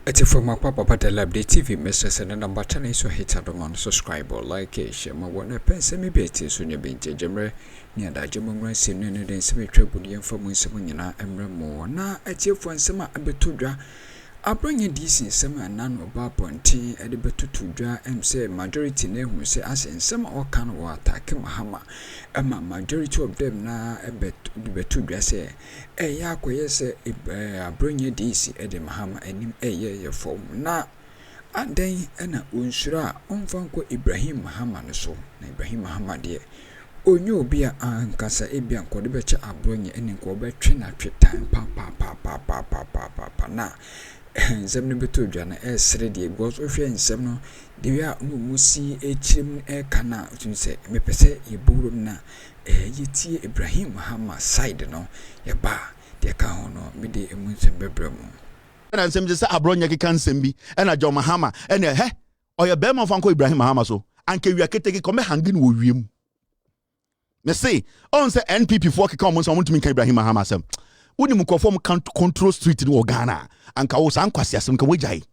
It's from my papa the Likee TV message and number 10 so hit on subscribe or like share my one pen me be soon you been DHNS near that Jamon sim and then semi trouble the information and more na at your phone summer a bit to Abronye decent summer and none of bar pointing at the betu to draw and say majority name say as in some or can or attack Mahama and majority of them na a bet the betu dress a yakwe say Abronye DC at the Mahama and him a year form na and then and a unsura unfanko Ibrahim Mahama so na Ibrahim Mahama dear. Onyo bia ankasa ebia nkode beche Abronye ene nko betwe time pa na nsem no beto dwa na esre de because ohwe nsem no de wi a musi echirim kana tunse mepese yeburu na yetie Ibrahim Mahama side no ye ba de ka ho no me de emu nsem bebremu na nsem je se Abronye keka nsem bi na John Mahama ene oye be ma fanko Ibrahim Mahama so anke wi aketeke kome hangin wo wiem me say on say NPP for keka mo so want to Ibrahim Mahama sem woni mu conform control street in Ghana anka wo san kwase asem ka wajai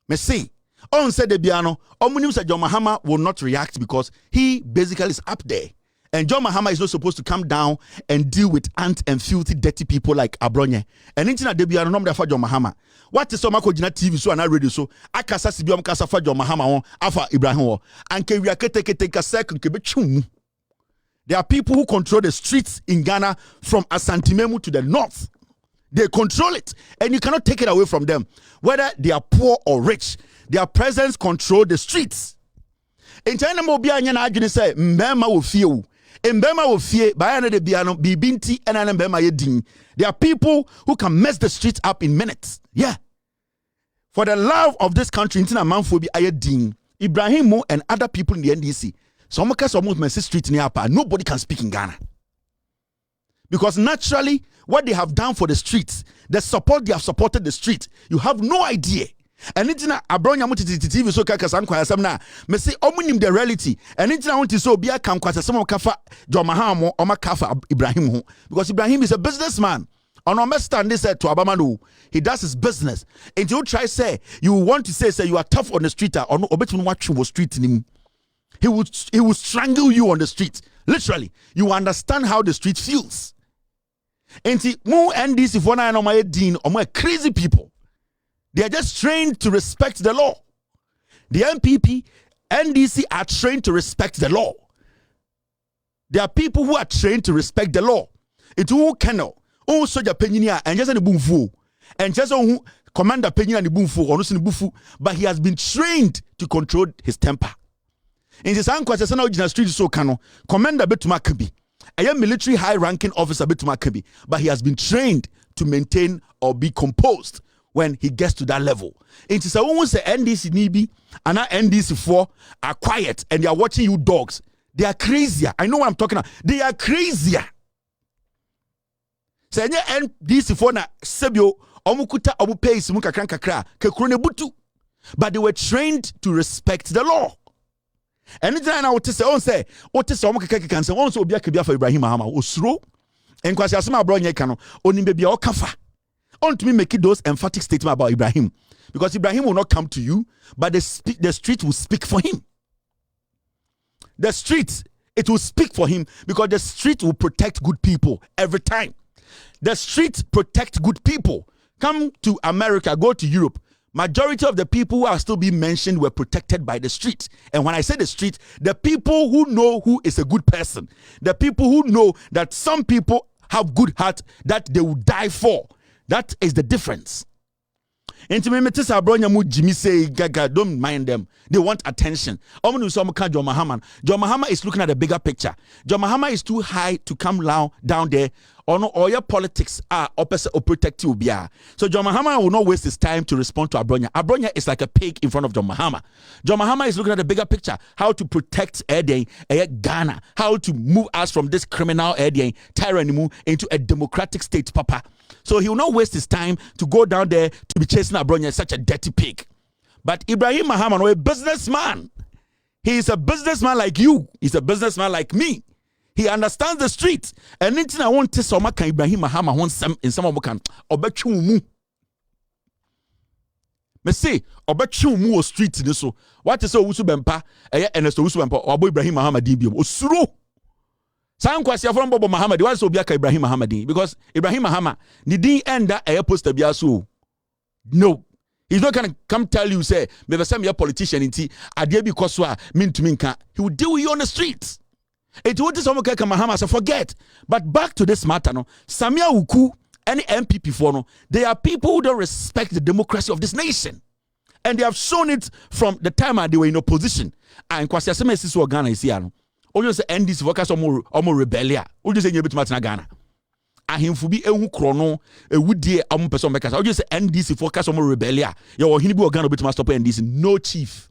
me say on said the biano omunim say John Mahama will not react because he basically is up there and John Mahama is not supposed to come down and deal with ant and filthy dirty people like Abronye and intina de biano no for John Mahama what is so mako gina TV so na radio so akasa sibiom kasa for John Mahama won afa Ibrahim wo anke wi aketeke ka second ke betwum. There are people who control the streets in Ghana from Asantimemu to the north. They control it, and you cannot take it away from them. Whether they are poor or rich, their presence control the streets. In China, Mobia say, Mbema will fear. Mbema will fear. Bayana de Biano, Bibinti, and Mbema Yedin. There are people who can mess the streets up in minutes. Yeah. For the love of this country, Intina Manfobi Ayedin, Ibrahim and other people in the NDC. Some case almost mess street near pa. Nobody can speak in Ghana. Because naturally, what they have done for the streets, the support they have supported the street, you have no idea. And it's not Abronye TV so kaka san kwa sam na me say omunim the reality. And it's not want to so bia kan kwasa some kafa John Mahama o makafa Ibrahim ho because Ibrahim is a businessman. On understand this to Abamano, he does his business. And you try say you want to say you are tough on the street or no obetun watch was street in him. He would strangle you on the street. Literally. You understand how the street feels. And see, more NDC for now my dean or more crazy people. They are just trained to respect the law. The MPP, NDC are trained to respect the law. There are people who are trained to respect the law. It's who cannot. Oh, soldier penina and just a boom fool. And just who commander penina and the boom fool or no, but he has been trained to control his temper. In this ankwasa na original street so kano commander betuma kabi a military high ranking officer betuma kabi but he has been trained to maintain or be composed when he gets to that level. It is a woman say NDC nibi and NDC 4 are quiet and they are watching you dogs. They are crazier. I know what I'm talking about. They are crazier. Say NDC 4 na sebio omukuta omu pay simu kakran kakra ke krone butu but they were trained to respect the law. Anytime I would say, on say, what is some can say, on so be a kibia for Ibrahim Mahama, Osro, and Kwasiasma Abronye Kano, only maybe or kafa. On to me make those emphatic statements about Ibrahim. Because Ibrahim will not come to you, but the street will speak for him. The street, it will speak for him because the street will protect good people every time. The street protect good people. Come to America, go to Europe. Majority of the people who are still being mentioned were protected by the street. And when I say the street, the people who know who is a good person, the people who know that some people have good heart that they will die for. That is the difference. And to me, Abronye mu Jimmy say, Gaga, don't mind them. They want attention. John Mahama. John Mahama is looking at the bigger picture. John Mahama is too high to come down there. Or your politics are opposite or protective. So John Mahama will not waste his time to respond to Abronye. Abronye is like a pig in front of John Mahama. John Mahama is looking at the bigger picture. How to protect Ghana. How to move us from this criminal tyranny into a democratic state, Papa. So he will not waste his time to go down there to be chasing Abronye, such a dirty pig. But Ibrahim Mahama, a businessman. He is a businessman like you. He's a businessman like me. He understands the street. And anything I want to say, Ibrahim Mahama wants some in some of can obetchu mu. me say obetwe mu o street ni so what is owusu bempa eye Ernest owusu bempa obo Ibrahim Mahama din biom osuro san kwasi afro bobo Mahama what is obi aka Ibrahim Mahama din because Ibrahim Mahama ni din enda eye poster bia so no. He's not going to come tell you, say, maybe some your politician in tea, Ade bi koswa, min to minka. He will deal with you on the streets. It would some okay Mahama, so forget. But back to this matter, no. Samia Uku, any MPP for no, they are people who don't respect the democracy of this nation. And they have shown it from the time they were in opposition. And Kwasi Aseme Sisu Ghana is here. Only say NDC workers or more rebellion. Only say you bit match na Ghana. Ahemfo bi ehu krono ewudie am person make say just NDC focus on rebellion you ohini bi Ghana obetima stop NDC no chief.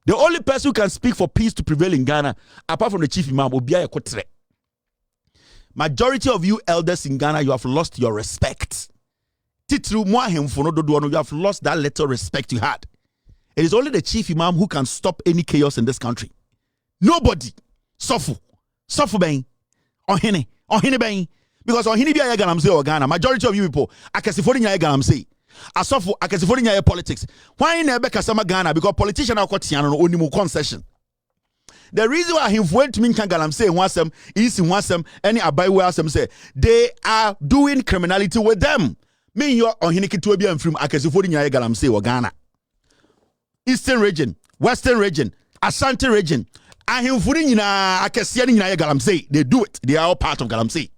The only person who can speak for peace to prevail in Ghana apart from the chief imam obia ekotre. Majority of you elders in Ghana, you have lost your respect. Titru mo ahemfo no dodo no, you have lost that little respect you had. It is only the chief imam who can stop any chaos in this country. Nobody. Sofu ben ohini ben. Because on hini bia Galamsey or Ghana, majority of you people, akasifori nya Galamsey. Asofo akasifori nya politics. Why na ebe kasama Ghana? Because politician are kotiano no onimu concession. The reason why he went to Minka Galamsey wasem is in wasem any abaiwe asem say they are doing criminality with them. Me your on hini kitu bia mfrim akasifori nya Galamsey or Ghana. Eastern region, Western region, Ashanti region. Ahemfuri nyina akasia nyina Galamsey. They do it. They are all part of Galamsey.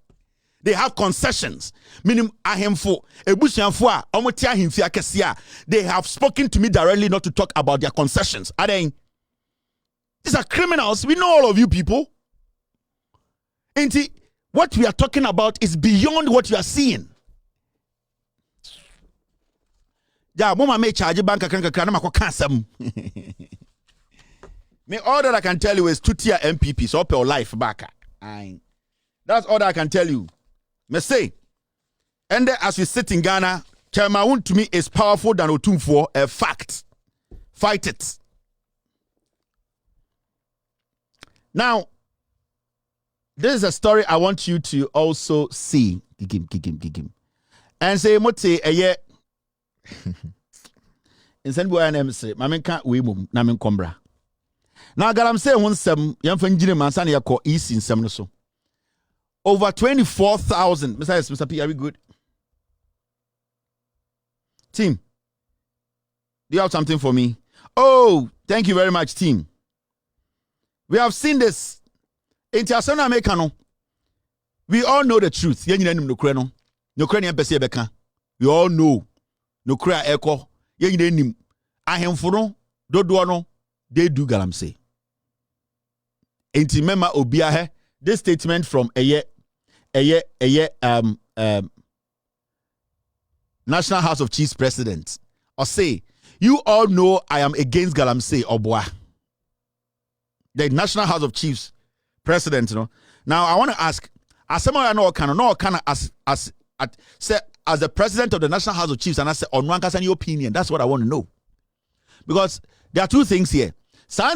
They have concessions. Meaning ahemfo ebusianfo a omoti ahemfi akesia. They have spoken to me directly not to talk about their concessions. Are they? These are criminals. We know all of you people. And what we are talking about is beyond what you are seeing. Yeah, mama may charge bank account. Me all that I can tell you is 2-tier MPP so up your life back. That's all that I can tell you. Me say, and as we sit in Ghana, Chairman to me is powerful than Otumfuo, a fact. Fight it. Now, this is a story I want you to also see. Gigim. And say, Mote, a year. In San Buana, say, Mamin can't we mum, Namin Combra. Now, Galamsey wants some young Fenjini Mansania call East in Semnoso. Over 24,000. Mr. P, are we good? Team, do you have something for me? Oh, thank you very much, team. We have seen this. We all know the truth. We all know. They do Galamsey. Enti mema obiahe. This statement from National House of Chiefs President or say, you all know I am against Galamsey Obwa. The National House of Chiefs President, you know. Now I want to ask, as someone I know as the president of the National House of Chiefs, and I say on one any opinion. That's what I want to know. Because there are two things here. I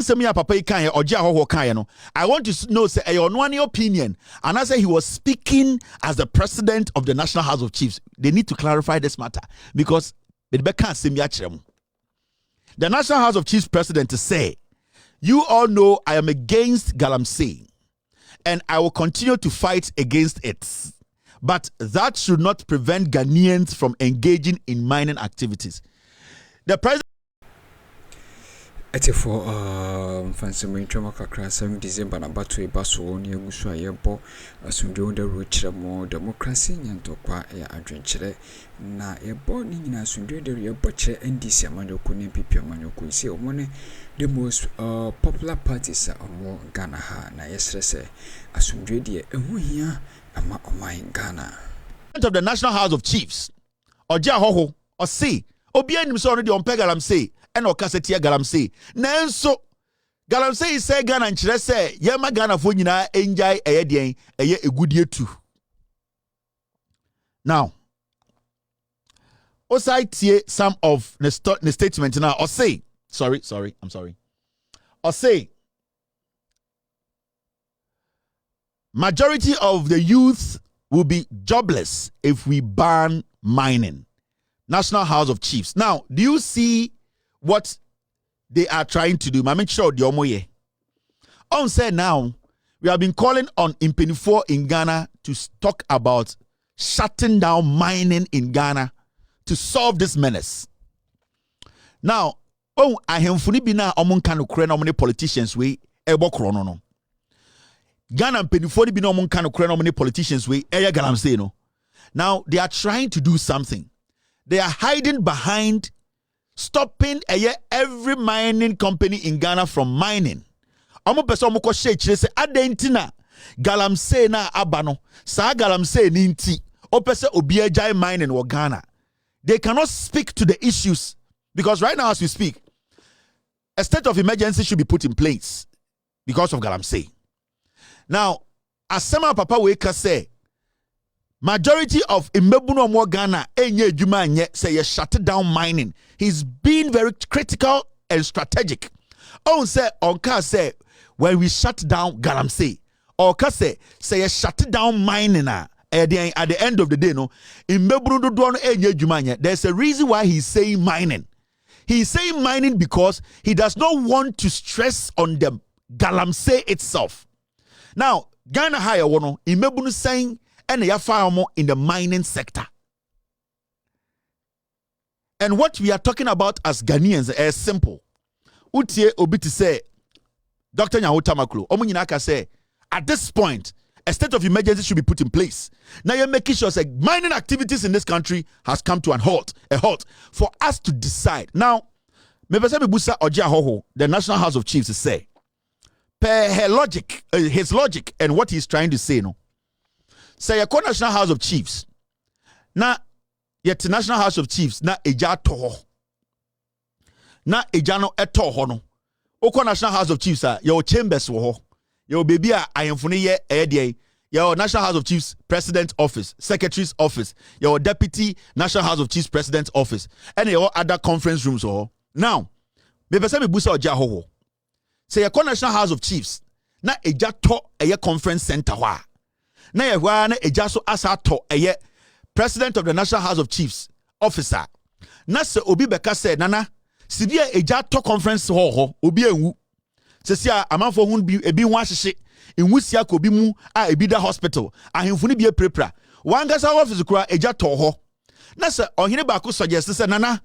want to know, say, on one opinion, and I say he was speaking as the president of the National House of Chiefs. They need to clarify this matter because the National House of Chiefs president to say, you all know I am against Galamsey and I will continue to fight against it. But that should not prevent Ghanaians from engaging in mining activities. The president for fancy Trama Kakra 7 December number 2 Basso near Gusua Yebo, Assundo the rich more democracy and Topa Adventure. Na a born in Assundo the butcher and this Amanoku Pipi Amanoku say one the most popular parties are more Ghana ha na yesterday Assundo dear and we here ama my Ghana. Of the National House of Chiefs or Jahoho or say Obian already on Galamsey. And Okasetia Galamsey. Nanso Galamsey say Ghana and Chile say, Yama Ghana for Nina enjoy a day a good year too. Now, I see some of the statement now, or say, I'm sorry. Or say, majority of the youth will be jobless if we ban mining. National House of Chiefs. Now, do you see what they are trying to do? Mami sure the omoye. On say now, we have been calling on Impenifo in Ghana to talk about shutting down mining in Ghana to solve this menace. Now, I have bina among kanu krena many politicians we ebo krono no. Ghana Impenifo bina among kanu krena many politicians we eya Galamsey no. Now they are trying to do something. They are hiding behind stopping every mining company in Ghana from mining. Amo person mo ko share chire se adentina Galamsey na abano sa Galamsey ni nti opese obi agya mining in Ghana. They cannot speak to the issues because right now as we speak, a state of emergency should be put in place because of Galamsey. Now, as Sema Papa Weka say, majority of Imbebuno Mo Ghana enye juma nye say you shut down mining. He's been very critical and strategic. On say say when we shut down Galamsey, or say you shut down mining at the end of the day no Imbebuno do enye juma nye. There's a reason why he's saying mining. He's saying mining because he does not want to stress on the Galamsey itself. Now, Ghana hire wono Imbebuno saying and ya farm in the mining sector. And what we are talking about as Ghanaians is simple. Utie obiti say, Dr. Nyahotamaklo, Omunyinaka say, at this point, a state of emergency should be put in place. Now you're making sure that mining activities in this country has come to a halt for us to decide. Now, Busa Ojiahoho, the National House of Chiefs, say, per his logic and what he's trying to say, no. Say a National House of Chiefs. Na yet National House of Chiefs na eja toho. Na eja no eto no. Oko National House of Chiefs your chambers wo ho. Your baby ayemfune ye your National House of Chiefs President Office, Secretary's Office, your Deputy National House of Chiefs President Office, and your other conference rooms ho. Now, me pese me busa oja ho. Say a National House of Chiefs na eja to eye conference center ho. Na yehwa na eja so asato eye President of the National House of Chiefs officer. Na se obi beka say nana sibia eja to conference ho obi enwu. Se sia amanfo hu bi ebi hu ahyehye enwusia ko bi mu a ebi da hospital ahemfo ni bi prepra. Wangasa office kura eja to ho. Na se ohene ba ko suggest say nana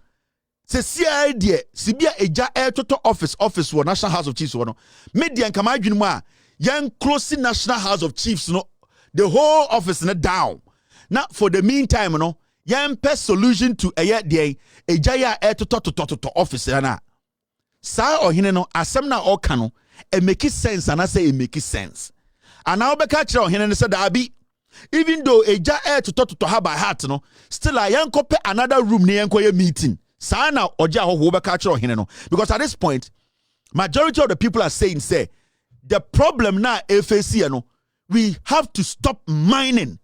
se sia de sibia eja toto office wo National House of Chiefs wo no. Media nkama adwene mu a yan close National House of Chiefs no the whole office na down. Now for the meantime, no, yampe solution to ejaya to office na. Sa ohine no asem na oka no e make sense and I say it make sense. And now be catch ohine say dabi even though eja to have by heart no still I yankope another room ne yankoye meeting. Sa na oja ho be catch ohine no because at this point majority of the people are saying say the problem na FAC no we have to stop mining.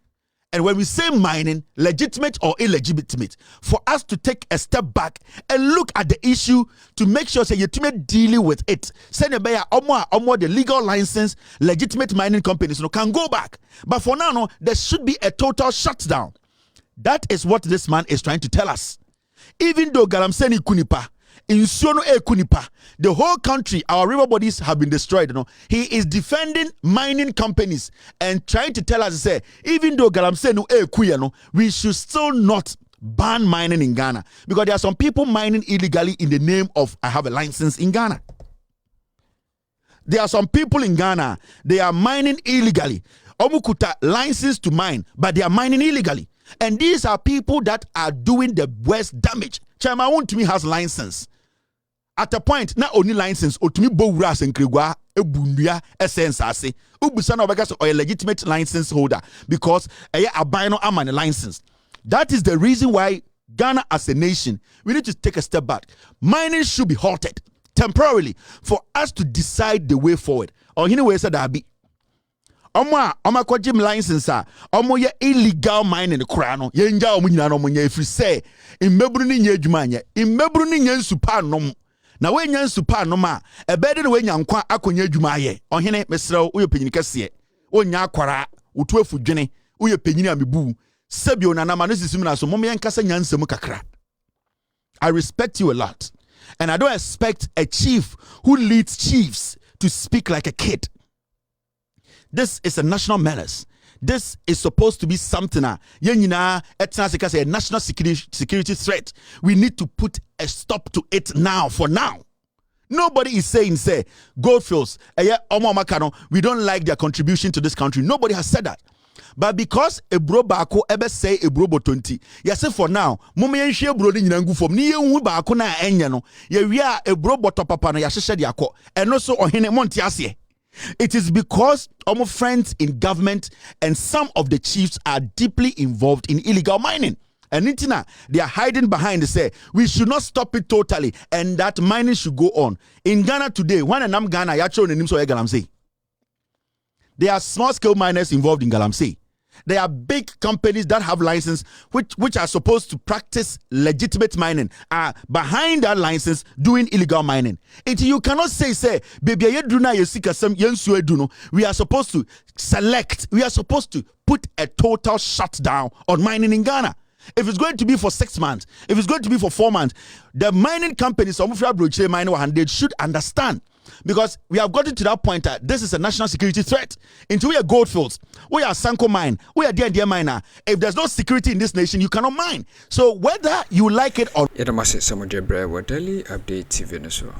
And when we say mining, legitimate or illegitimate, for us to take a step back and look at the issue to make sure that you're dealing with it. Send the legal license, legitimate mining companies can go back. But for now, no, there should be a total shutdown. That is what this man is trying to tell us. Even though Galamsey Kunipa, Insụlṭ Kunipa, the whole country, our river bodies have been destroyed. You know, he is defending mining companies and trying to tell us, say, even though Galamsey no, we should still not ban mining in Ghana because there are some people mining illegally in the name of I have a license in Ghana. There are some people in Ghana, they are mining illegally. Omukuta license to mine, but they are mining illegally. And these are people that are doing the worst damage. Chairman to me has license. At a point, not only license, or to me Bowras and Krigwa, Ebundia, essence, I say, Ubusana Vegas or a legitimate license holder because a bino amman license. That is the reason why Ghana as a nation, we need to take a step back. Mining should be halted temporarily for us to decide the way forward. Or anyway, said that be. Oma kwa gym license omo ye illegal mining the krano ye nja omo nyina no omo nya free say immebru ni nya adwuma anya immebru ni nya nsupa nom na we nya nsupa nom a ebede ne we nya nkwa akonya adwuma aye ohene mesrew uye penyini kase onya akwara otu afudwene uye penyini amebu sebio na na ma no sisim na so mom ye nkasa nya nsem kakra I respect you a lot. And I don't expect a chief who leads chiefs to speak like a kid. This is a national menace. This is supposed to be something a national security threat. We need to put a stop to it now, for now. Nobody is saying, say, Goldfields, we don't like their contribution to this country. Nobody has said that. But because a bro bako ebe say a bro 20, say for now, mume share bro ni ngu form ni yen bako na enya no, we are a bro boto papa no yahye de akọ. And also ohene monti ase. It is because our friends in government and some of the chiefs are deeply involved in illegal mining. And Nitina, they are hiding behind the say we should not stop it totally and that mining should go on. In Ghana today, when I'm Ghana, yacho ne nimso Galamsey. There are small-scale miners involved in Galamsey. There are big companies that have license which are supposed to practice legitimate mining are behind that license doing illegal mining. You cannot say baby we are supposed to select, we are supposed to put a total shutdown on mining in Ghana. If it's going to be for 6 months, if it's going to be for 4 months, the mining companies they should understand. Because we have gotten to that point that this is a national security threat. Into we are Goldfields, we are Sanko mine, we are dear miner. If there's no security in this nation, you cannot mine. So whether you like it or Daily Update TV.